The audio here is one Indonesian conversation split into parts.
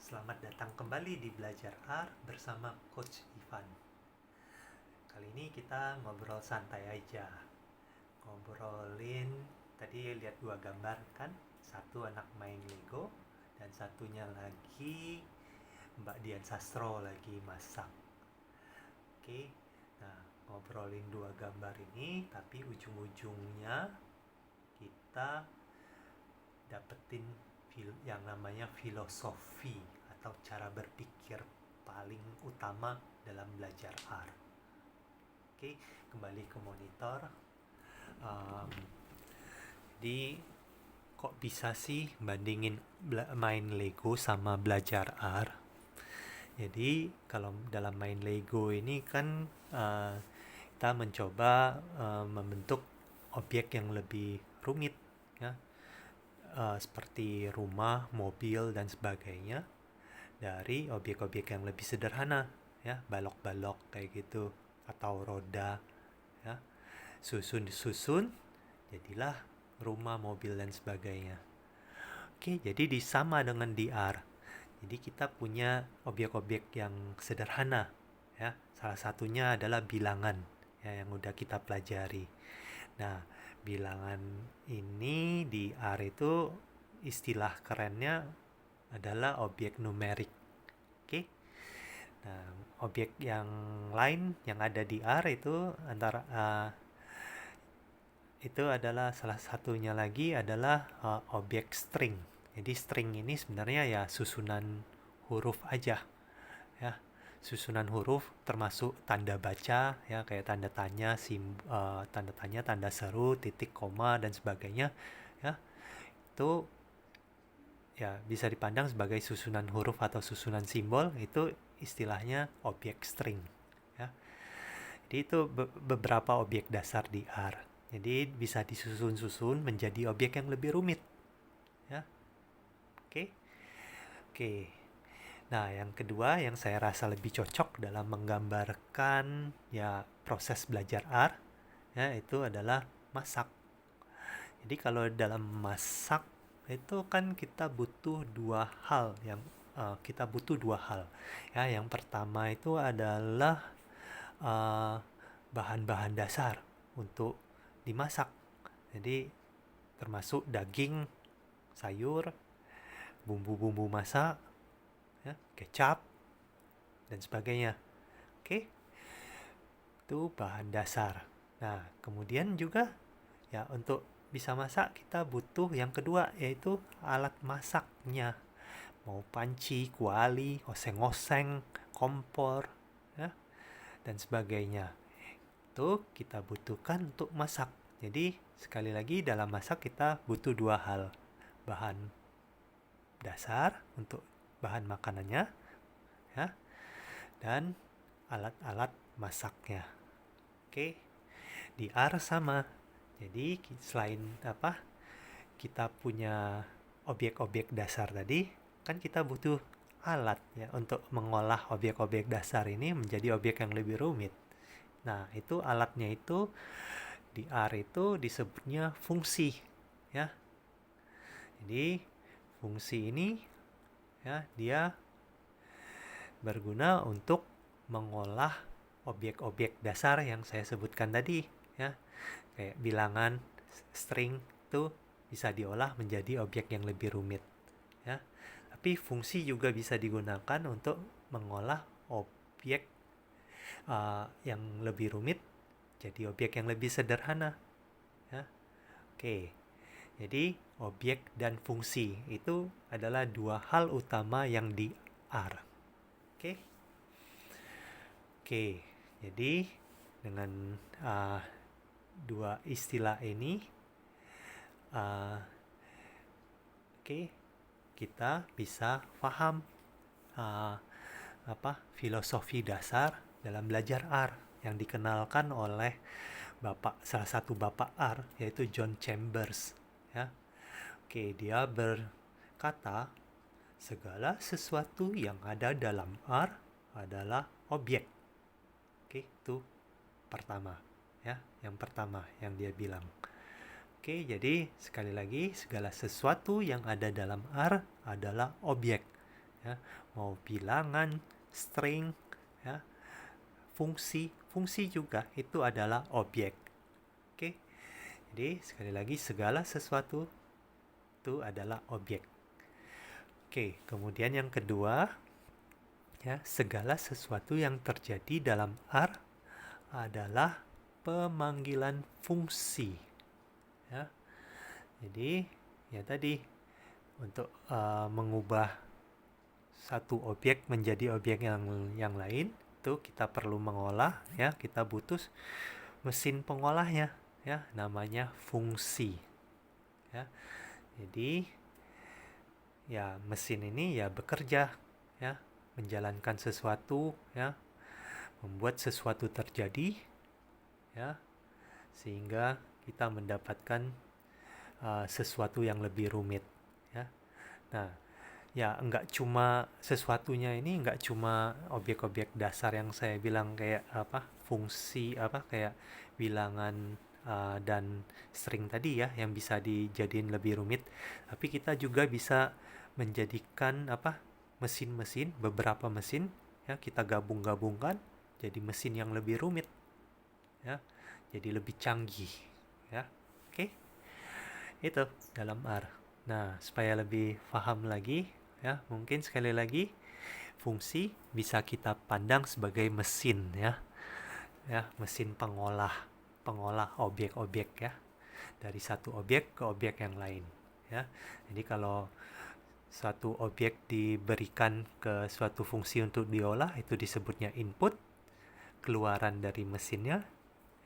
Selamat datang kembali di Belajar Art bersama Coach Ivan. Kali ini kita ngobrol santai aja. Ngobrolin, tadi lihat dua gambar kan? Satu anak main Lego dan satunya lagi Mbak Dian Sastro lagi masak. Oke, nah ngobrolin dua gambar ini, tapi ujung-ujungnya kita dapetin yang namanya filosofi atau cara berpikir paling utama dalam belajar art. Oke, kembali ke monitor. um, jadi kok bisa sih bandingin main Lego sama belajar art? Jadi kalau dalam main Lego ini kan kita mencoba membentuk objek yang lebih rumit, ya, seperti rumah, mobil, dan sebagainya dari objek-objek yang lebih sederhana, ya, balok-balok kayak gitu, atau roda, ya, susun jadilah rumah, mobil, dan sebagainya. Oke, jadi sama dengan di R. Jadi kita punya objek-objek yang sederhana, ya. Salah satunya adalah bilangan, ya, yang udah kita pelajari. Nah, bilangan ini di R itu istilah kerennya adalah objek numerik. Oke. Nah, objek yang lain yang ada di R itu itu adalah salah satunya lagi adalah objek string. Jadi string ini sebenarnya ya susunan huruf aja, ya. Susunan huruf termasuk tanda baca, ya, kayak tanda tanya, tanda tanya, tanda seru, titik, koma, dan sebagainya, ya. Itu ya bisa dipandang sebagai susunan huruf atau susunan simbol. Itu istilahnya objek string, ya. Jadi itu beberapa objek dasar di R. Jadi bisa disusun-susun menjadi objek yang lebih rumit, ya. Oke. Oke. Nah, yang kedua yang saya rasa lebih cocok dalam menggambarkan ya proses belajar art, ya, itu adalah masak. Jadi kalau dalam masak itu kan kita butuh dua hal ya. Yang pertama itu adalah bahan-bahan dasar untuk dimasak. Jadi termasuk daging, sayur, bumbu-bumbu masak, ya, kecap, dan sebagainya. Oke, itu bahan dasar. Nah, kemudian juga ya untuk bisa masak kita butuh yang kedua, yaitu alat masaknya. Mau panci, kuali, oseng-oseng, kompor, ya, dan sebagainya. Itu kita butuhkan untuk masak. Jadi sekali lagi dalam masak kita butuh dua hal. Bahan dasar untuk bahan makanannya, ya, dan alat-alat masaknya. Oke, di R sama. Jadi selain kita punya objek-objek dasar tadi, kan kita butuh alat, ya, untuk mengolah objek-objek dasar ini menjadi objek yang lebih rumit. Nah, itu alatnya itu di R itu disebutnya fungsi, ya. Jadi fungsi ini, ya, dia berguna untuk mengolah objek-objek dasar yang saya sebutkan tadi, ya. Kayak bilangan, string itu bisa diolah menjadi objek yang lebih rumit, ya. Tapi fungsi juga bisa digunakan untuk mengolah objek yang lebih rumit jadi objek yang lebih sederhana, ya. Oke. Jadi objek dan fungsi itu adalah dua hal utama yang di R. Oke. Oke. Jadi dengan dua istilah ini, kita bisa paham filosofi dasar dalam belajar R yang dikenalkan oleh salah satu bapak R, yaitu John Chambers, ya. Oke, dia berkata segala sesuatu yang ada dalam R adalah objek. Oke, itu pertama, ya, yang pertama yang dia bilang. Oke, jadi sekali lagi segala sesuatu yang ada dalam R adalah objek. ya, mau bilangan, string, ya, fungsi juga itu adalah objek. Oke. Jadi sekali lagi segala sesuatu itu adalah objek. Oke, kemudian yang kedua, ya, segala sesuatu yang terjadi dalam R adalah pemanggilan fungsi. Ya. Jadi, ya tadi untuk mengubah satu objek menjadi objek yang lain itu kita perlu mengolah, ya, kita butuh mesin pengolahnya, ya, namanya fungsi. Ya. Jadi ya mesin ini ya bekerja, ya, menjalankan sesuatu, ya, membuat sesuatu terjadi, ya, sehingga kita mendapatkan sesuatu yang lebih rumit, ya. Nah, ya enggak cuma sesuatunya ini, enggak cuma objek-objek dasar yang saya bilang kayak apa, fungsi apa, kayak bilangan dan string tadi, ya, yang bisa dijadiin lebih rumit, tapi kita juga bisa menjadikan apa, mesin-mesin, beberapa mesin, ya, kita gabung-gabungkan jadi mesin yang lebih rumit, ya, jadi lebih canggih, ya. Oke. Itu dalam R. Nah, supaya lebih paham lagi, ya, mungkin sekali lagi fungsi bisa kita pandang sebagai mesin, ya. Ya, mesin pengolah objek-objek, ya. Dari satu objek ke objek yang lain, ya. Jadi kalau suatu objek diberikan ke suatu fungsi untuk diolah, itu disebutnya input, keluaran dari mesinnya,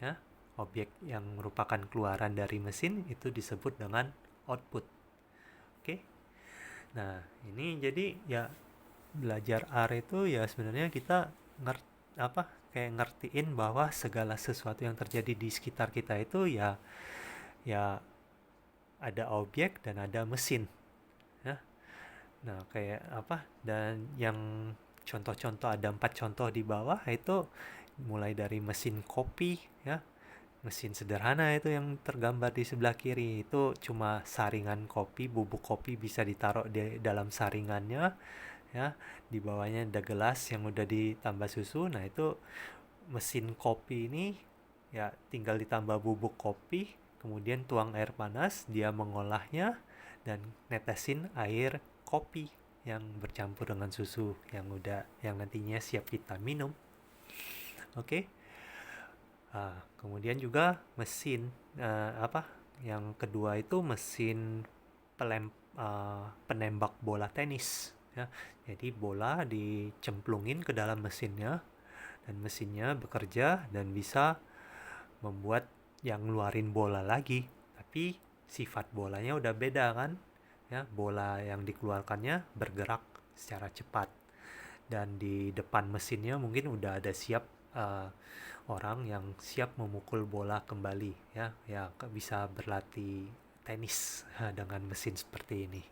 ya. Objek yang merupakan keluaran dari mesin itu disebut dengan output. Oke. Nah, ini jadi ya belajar R itu ya sebenarnya kita kayak ngertiin bahwa segala sesuatu yang terjadi di sekitar kita itu ya ada objek dan ada mesin, ya. Nah, kayak apa, dan yang contoh-contoh ada 4 contoh di bawah itu mulai dari mesin kopi, ya, mesin sederhana itu yang tergambar di sebelah kiri itu cuma saringan kopi, bubuk kopi bisa ditaruh di dalam saringannya, ya. Di bawahnya ada gelas yang udah ditambah susu. Nah, itu mesin kopi ini ya tinggal ditambah bubuk kopi, kemudian tuang air panas, dia mengolahnya dan netesin air kopi yang bercampur dengan susu yang nantinya siap kita minum. Oke. Kemudian juga mesin yang kedua itu mesin penembak bola tenis, ya. Jadi bola dicemplungin ke dalam mesinnya dan mesinnya bekerja dan bisa membuat yang ngeluarin bola lagi, tapi sifat bolanya udah beda kan, ya. Bola yang dikeluarkannya bergerak secara cepat dan di depan mesinnya mungkin udah ada siap orang yang siap memukul bola kembali, ya, bisa berlatih tenis dengan mesin seperti ini.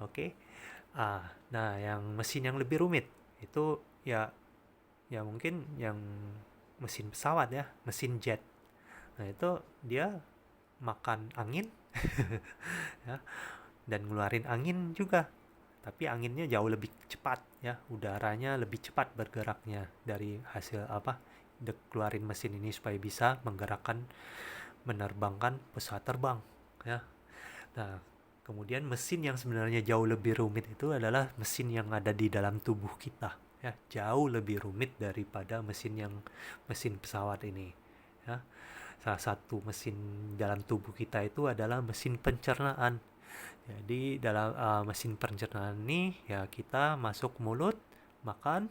Oke. Nah, yang mesin yang lebih rumit itu ya mungkin yang mesin pesawat, ya, mesin jet. Nah, itu dia makan angin ya, dan ngeluarin angin juga, tapi anginnya jauh lebih cepat, ya, udaranya lebih cepat bergeraknya dari hasil keluarin mesin ini supaya bisa menerbangkan pesawat terbang, ya. Nah, kemudian mesin yang sebenarnya jauh lebih rumit itu adalah mesin yang ada di dalam tubuh kita, ya, jauh lebih rumit daripada mesin pesawat ini, ya. Salah satu mesin dalam tubuh kita itu adalah mesin pencernaan. Jadi dalam mesin pencernaan ini ya kita masuk mulut, makan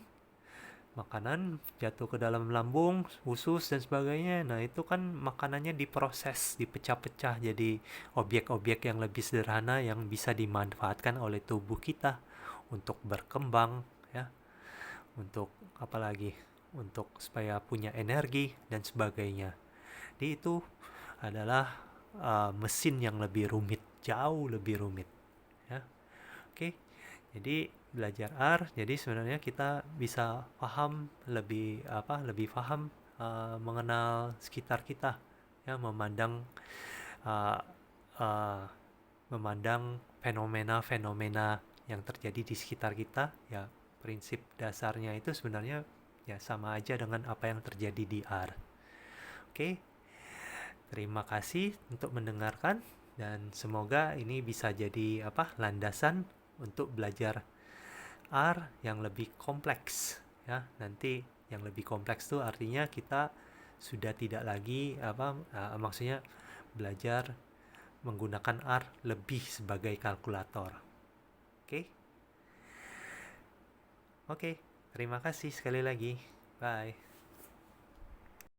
makanan, jatuh ke dalam lambung, usus dan sebagainya. Nah, itu kan makanannya diproses, dipecah-pecah jadi objek-objek yang lebih sederhana yang bisa dimanfaatkan oleh tubuh kita untuk berkembang, ya. Untuk apa lagi? Untuk supaya punya energi dan sebagainya. Jadi itu adalah mesin yang lebih rumit, jauh lebih rumit, ya. Oke. Jadi belajar R, jadi sebenarnya kita bisa lebih paham mengenal sekitar kita, ya, memandang uh, uh, fenomena-fenomena yang terjadi di sekitar kita, ya prinsip dasarnya itu sebenarnya ya sama aja dengan apa yang terjadi di R. Oke, terima kasih untuk mendengarkan dan semoga ini bisa jadi landasan untuk belajar R yang lebih kompleks ya. Nanti yang lebih kompleks tuh artinya kita sudah tidak lagi maksudnya belajar menggunakan R lebih sebagai kalkulator. Oke? Oke, terima kasih sekali lagi. Bye.